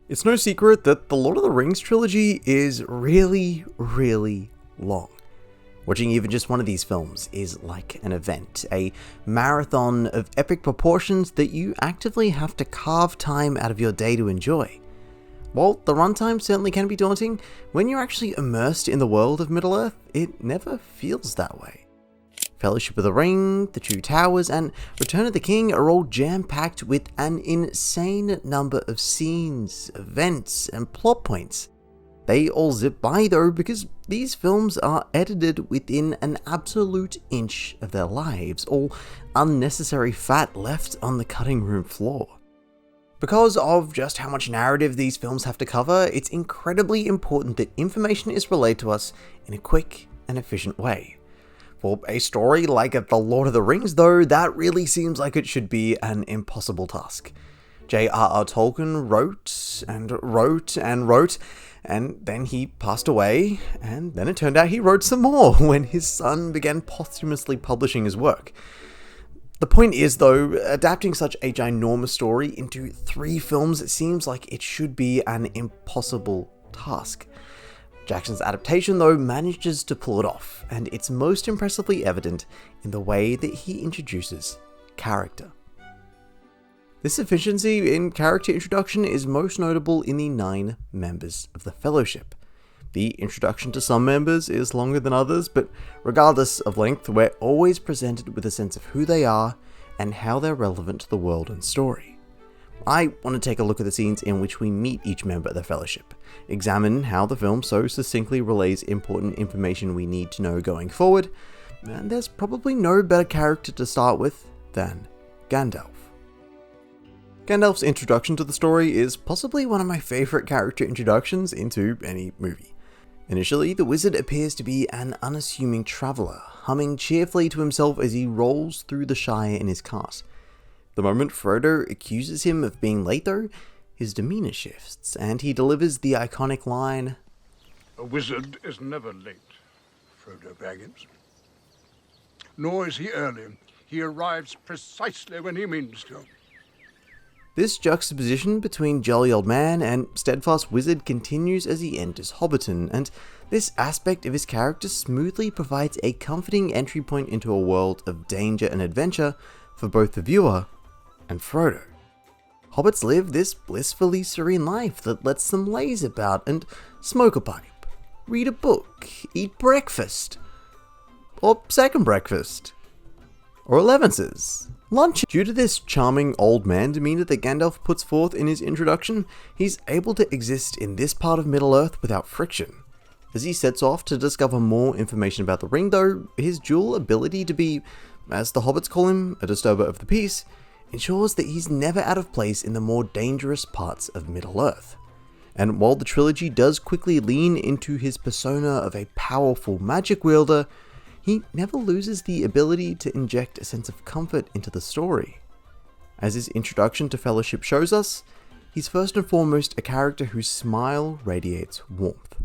It's no secret that the Lord of the Rings trilogy is really, really long. Watching even just one of these films is like an event, a marathon of epic proportions that you actively have to carve time out of your day to enjoy. While the runtime certainly can be daunting, when you're actually immersed in the world of Middle-earth, it never feels that way. Fellowship of the Ring, The Two Towers, and Return of the King are all jam-packed with an insane number of scenes, events, and plot points. They all zip by though because these films are edited within an absolute inch of their lives, all unnecessary fat left on the cutting room floor. Because of just how much narrative these films have to cover, it's incredibly important that information is relayed to us in a quick and efficient way. For a story like The Lord of the Rings though, that really seems like it should be an impossible task. J.R.R. Tolkien wrote and wrote and wrote, and then he passed away, and then it turned out he wrote some more when his son began posthumously publishing his work. The point is though, adapting such a ginormous story into 3 films seems like it should be an impossible task. Jackson's adaptation though manages to pull it off, and it's most impressively evident in the way that he introduces character. This efficiency in character introduction is most notable in the 9 members of the Fellowship. The introduction to some members is longer than others, but regardless of length, we're always presented with a sense of who they are and how they're relevant to the world and story. I want to take a look at the scenes in which we meet each member of the Fellowship, examine how the film so succinctly relays important information we need to know going forward, and there's probably no better character to start with than Gandalf. Gandalf's introduction to the story is possibly one of my favourite character introductions into any movie. Initially, the wizard appears to be an unassuming traveller, humming cheerfully to himself as he rolls through the Shire in his cart. The moment Frodo accuses him of being late though, his demeanour shifts, and he delivers the iconic line, "A wizard is never late, Frodo Baggins. Nor is he early. He arrives precisely when he means to." This juxtaposition between jolly old man and steadfast wizard continues as he enters Hobbiton, and this aspect of his character smoothly provides a comforting entry point into a world of danger and adventure for both the viewer and Frodo. Hobbits live this blissfully serene life that lets them laze about and smoke a pipe, read a book, eat breakfast, or second breakfast, or 11's, lunch. Due to this charming old man demeanor that Gandalf puts forth in his introduction, he's able to exist in this part of Middle-earth without friction. As he sets off to discover more information about the ring though, his dual ability to be, as the hobbits call him, a disturber of the peace, ensures that he's never out of place in the more dangerous parts of Middle-earth. And while the trilogy does quickly lean into his persona of a powerful magic wielder, he never loses the ability to inject a sense of comfort into the story. As his introduction to Fellowship shows us, he's first and foremost a character whose smile radiates warmth.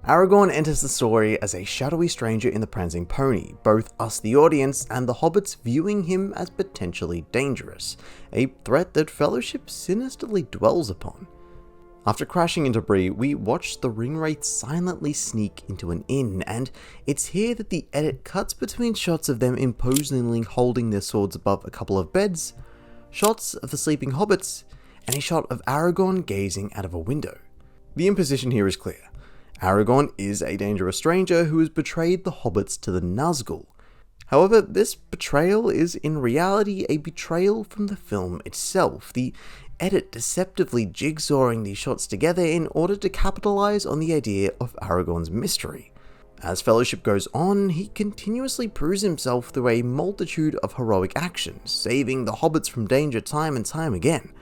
Aragorn enters the story as a shadowy stranger in the prancing pony, both us the audience and the hobbits viewing him as potentially dangerous, a threat that Fellowship sinisterly dwells upon. After crashing into Bree, we watch the ringwraiths silently sneak into an inn, and it's here that the edit cuts between shots of them imposingly holding their swords above a couple of beds, shots of the sleeping hobbits, and a shot of Aragorn gazing out of a window. The imposition here is clear. Aragorn is a dangerous stranger who has betrayed the hobbits to the Nazgul. However, this betrayal is in reality a betrayal from the film itself, the edit deceptively jigsawing these shots together in order to capitalize on the idea of Aragorn's mystery. As Fellowship goes on, he continuously proves himself through a multitude of heroic actions, saving the hobbits from danger time and time again.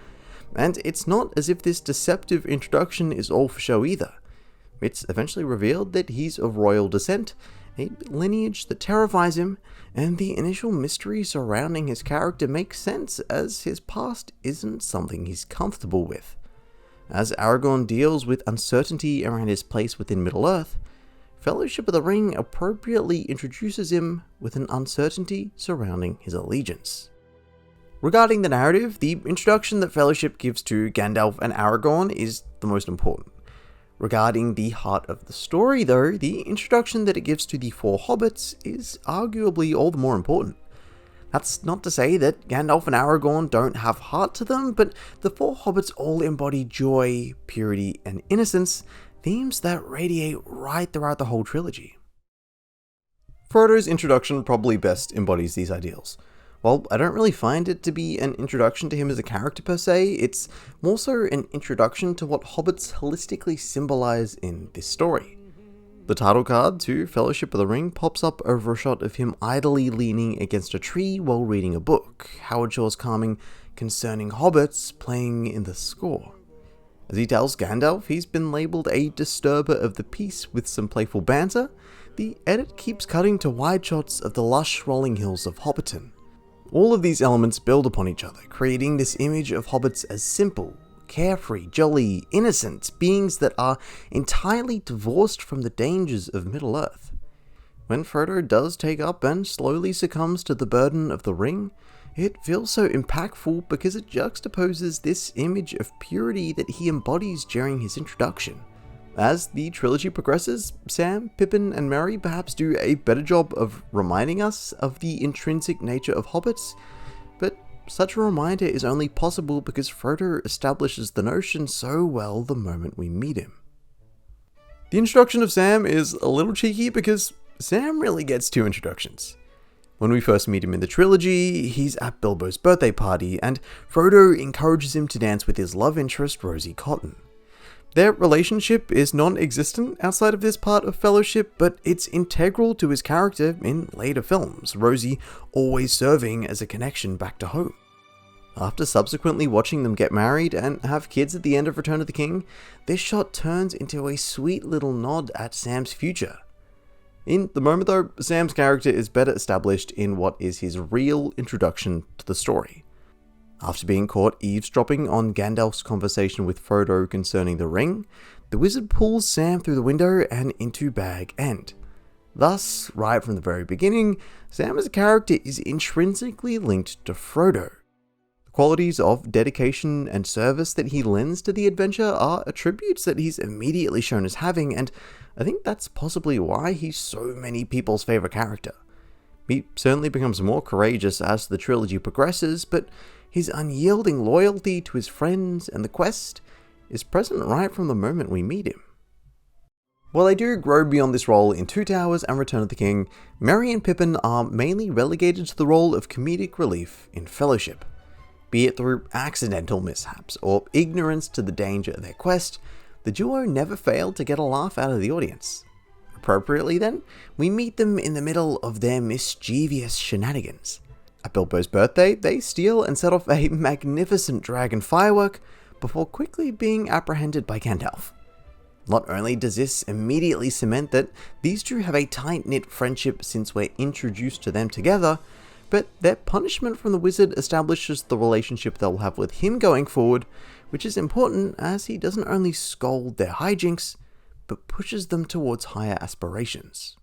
And it's not as if this deceptive introduction is all for show either. It's eventually revealed that he's of royal descent, a lineage that terrifies him, and the initial mystery surrounding his character makes sense as his past isn't something he's comfortable with. As Aragorn deals with uncertainty around his place within Middle-earth, Fellowship of the Ring appropriately introduces him with an uncertainty surrounding his allegiance. Regarding the narrative, the introduction that Fellowship gives to Gandalf and Aragorn is the most important. Regarding the heart of the story, though, the introduction that it gives to the four hobbits is arguably all the more important. That's not to say that Gandalf and Aragorn don't have heart to them, but the four hobbits all embody joy, purity, and innocence, themes that radiate right throughout the whole trilogy. Frodo's introduction probably best embodies these ideals. While I don't really find it to be an introduction to him as a character per se, it's more so an introduction to what hobbits holistically symbolize in this story. The title card to Fellowship of the Ring pops up over a shot of him idly leaning against a tree while reading a book, Howard Shore's calming Concerning Hobbits playing in the score. As he tells Gandalf he's been labelled a disturber of the peace with some playful banter, the edit keeps cutting to wide shots of the lush rolling hills of Hobbiton. All of these elements build upon each other, creating this image of hobbits as simple, carefree, jolly, innocent beings that are entirely divorced from the dangers of Middle-earth. When Frodo does take up and slowly succumbs to the burden of the ring, it feels so impactful because it juxtaposes this image of purity that he embodies during his introduction. As the trilogy progresses, Sam, Pippin, and Merry perhaps do a better job of reminding us of the intrinsic nature of hobbits, but such a reminder is only possible because Frodo establishes the notion so well the moment we meet him. The introduction of Sam is a little cheeky because Sam really gets two introductions. When we first meet him in the trilogy, he's at Bilbo's birthday party, and Frodo encourages him to dance with his love interest, Rosie Cotton. Their relationship is non-existent outside of this part of Fellowship, but it's integral to his character in later films, Rosie always serving as a connection back to home. After subsequently watching them get married and have kids at the end of Return of the King, this shot turns into a sweet little nod at Sam's future. In the moment though, Sam's character is better established in what is his real introduction to the story. After being caught eavesdropping on Gandalf's conversation with Frodo concerning the ring, the wizard pulls Sam through the window and into Bag End. Thus, right from the very beginning, Sam as a character is intrinsically linked to Frodo. The qualities of dedication and service that he lends to the adventure are attributes that he's immediately shown as having, and I think that's possibly why he's so many people's favourite character. He certainly becomes more courageous as the trilogy progresses, but his unyielding loyalty to his friends and the quest is present right from the moment we meet him. While they do grow beyond this role in Two Towers and Return of the King, Merry and Pippin are mainly relegated to the role of comedic relief in Fellowship. Be it through accidental mishaps or ignorance to the danger of their quest, the duo never failed to get a laugh out of the audience. Appropriately then, we meet them in the middle of their mischievous shenanigans. At Bilbo's birthday, they steal and set off a magnificent dragon firework before quickly being apprehended by Gandalf. Not only does this immediately cement that these two have a tight-knit friendship since we're introduced to them together, but their punishment from the wizard establishes the relationship they'll have with him going forward, which is important as he doesn't only scold their hijinks, but pushes them towards higher aspirations.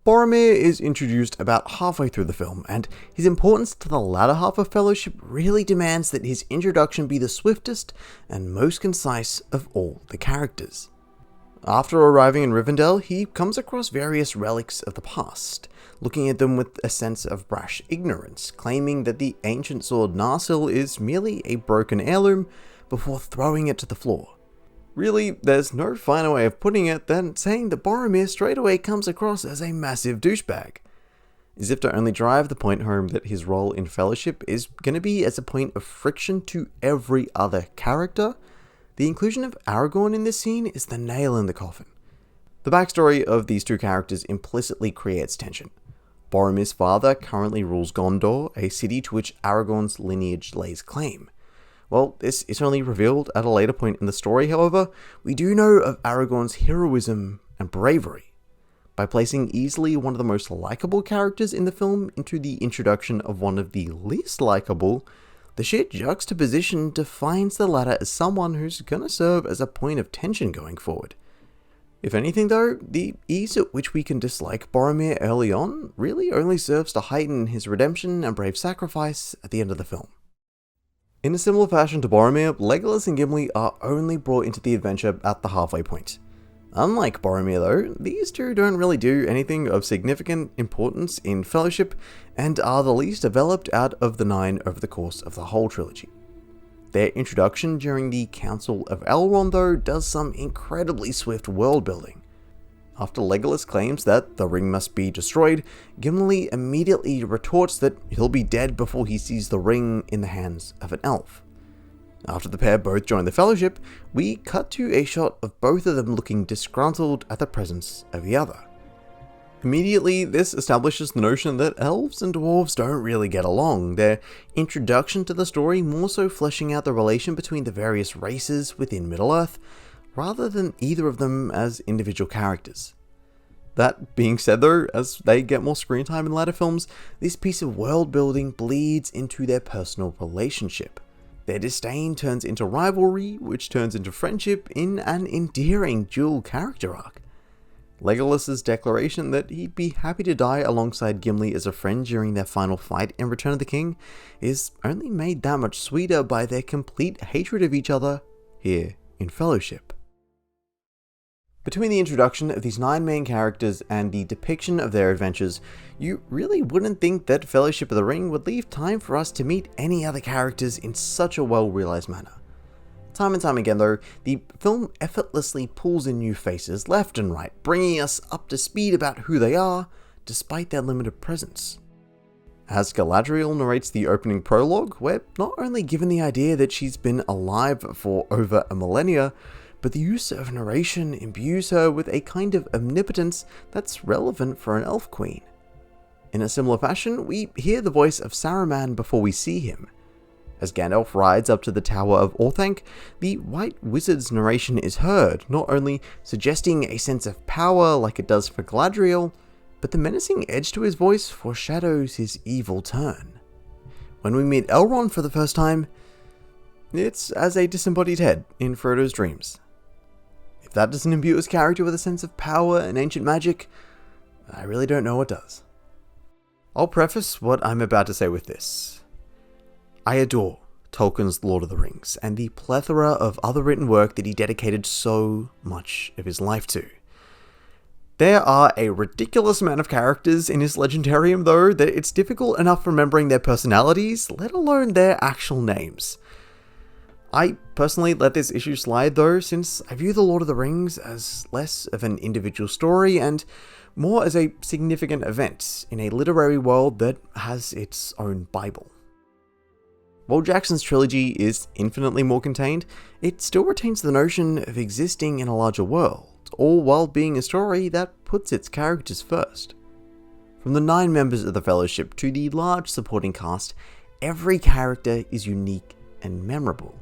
Boromir is introduced about halfway through the film, and his importance to the latter half of Fellowship really demands that his introduction be the swiftest and most concise of all the characters. After arriving in Rivendell, he comes across various relics of the past, looking at them with a sense of brash ignorance, claiming that the ancient sword Narsil is merely a broken heirloom before throwing it to the floor. Really, there's no finer way of putting it than saying that Boromir straight away comes across as a massive douchebag. As if to only drive the point home that his role in Fellowship is going to be as a point of friction to every other character, the inclusion of Aragorn in this scene is the nail in the coffin. The backstory of these two characters implicitly creates tension. Boromir's father currently rules Gondor, a city to which Aragorn's lineage lays claim. Well, this is only revealed at a later point in the story, however, we do know of Aragorn's heroism and bravery. By placing easily one of the most likable characters in the film into the introduction of one of the least likable, the sheer juxtaposition defines the latter as someone who's gonna serve as a point of tension going forward. If anything though, the ease at which we can dislike Boromir early on really only serves to heighten his redemption and brave sacrifice at the end of the film. In a similar fashion to Boromir, Legolas and Gimli are only brought into the adventure at the halfway point. Unlike Boromir though, these two don't really do anything of significant importance in Fellowship and are the least developed out of the 9 over the course of the whole trilogy. Their introduction during the Council of Elrond though does some incredibly swift world building. After Legolas claims that the ring must be destroyed, Gimli immediately retorts that he'll be dead before he sees the ring in the hands of an elf. After the pair both join the Fellowship, we cut to a shot of both of them looking disgruntled at the presence of the other. Immediately, this establishes the notion that elves and dwarves don't really get along, their introduction to the story more so fleshing out the relation between the various races within Middle-earth, rather than either of them as individual characters. That being said though, as they get more screen time in latter films, this piece of world building bleeds into their personal relationship. Their disdain turns into rivalry, which turns into friendship in an endearing dual character arc. Legolas's declaration that he'd be happy to die alongside Gimli as a friend during their final fight in Return of the King is only made that much sweeter by their complete hatred of each other here in Fellowship. Between the introduction of these 9 main characters and the depiction of their adventures, you really wouldn't think that Fellowship of the Ring would leave time for us to meet any other characters in such a well-realized manner. Time and time again though, the film effortlessly pulls in new faces left and right, bringing us up to speed about who they are, despite their limited presence. As Galadriel narrates the opening prologue, we're not only given the idea that she's been alive for over a millennia, but the use of narration imbues her with a kind of omnipotence that's relevant for an elf queen. In a similar fashion, we hear the voice of Saruman before we see him. As Gandalf rides up to the Tower of Orthanc, the White Wizard's narration is heard, not only suggesting a sense of power like it does for Galadriel, but the menacing edge to his voice foreshadows his evil turn. When we meet Elrond for the first time, it's as a disembodied head in Frodo's dreams. If that doesn't imbue his character with a sense of power and ancient magic, I really don't know what does. I'll preface what I'm about to say with this. I adore Tolkien's Lord of the Rings and the plethora of other written work that he dedicated so much of his life to. There are a ridiculous amount of characters in his legendarium though that it's difficult enough remembering their personalities, let alone their actual names. I personally let this issue slide though, since I view The Lord of the Rings as less of an individual story and more as a significant event in a literary world that has its own Bible. While Jackson's trilogy is infinitely more contained, it still retains the notion of existing in a larger world, all while being a story that puts its characters first. From the 9 members of the Fellowship to the large supporting cast, every character is unique and memorable.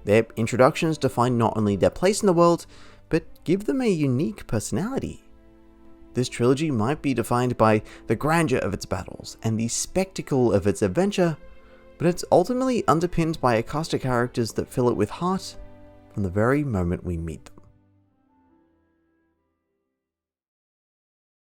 Their introductions define not only their place in the world, but give them a unique personality. This trilogy might be defined by the grandeur of its battles and the spectacle of its adventure, but it's ultimately underpinned by a cast of characters that fill it with heart from the very moment we meet them.